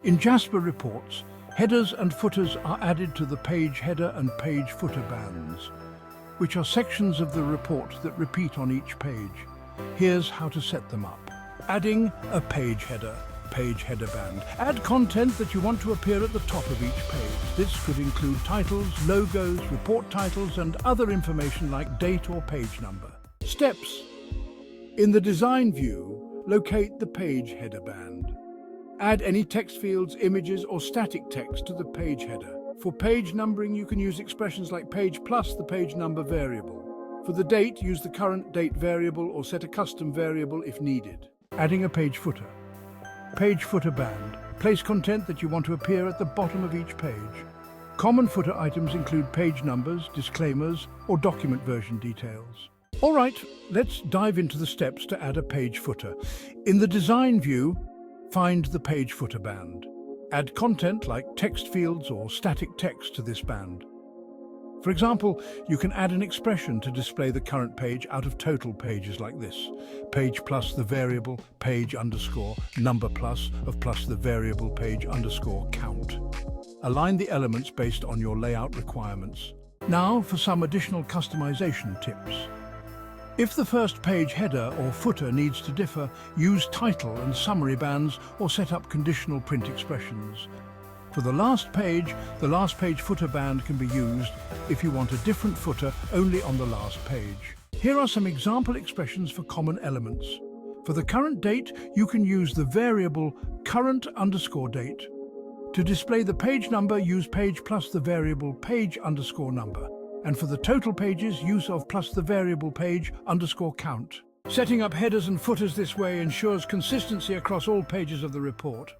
In JasperReports, headers and footers are added to the page header and page footer bands, which are sections of the report that repeat on each page. Here's how to set them up. Adding a page header band. Add content that you want to appear at the top of each page. This could include titles, logos, report titles, and other information like date or page number. Steps. In the design view, locate the page header band. Add any text fields, images, or static text to the page header. For page numbering, you can use expressions like page plus the page number variable. For the date, use the current date variable or set a custom variable if needed. Adding a page footer. Page footer band. Place content that you want to appear at the bottom of each page. Common footer items include page numbers, disclaimers, or document version details. All right, let's dive into the steps to add a page footer. In the design view, find the page footer band. Add content like text fields or static text to this band. For example, you can add an expression to display the current page out of total pages like this. Page plus the variable page underscore number plus of plus the variable page underscore count. Align the elements based on your layout requirements. Now for some additional customization tips. If the first page header or footer needs to differ, use title and summary bands or set up conditional print expressions. For the last page footer band can be used if you want a different footer only on the last page. Here are some example expressions for common elements. For the current date, you can use the variable current underscore date. To display the page number, use page plus the variable page underscore number. And for the total pages, use of plus the variable page underscore count. Setting up headers and footers this way ensures consistency across all pages of the report.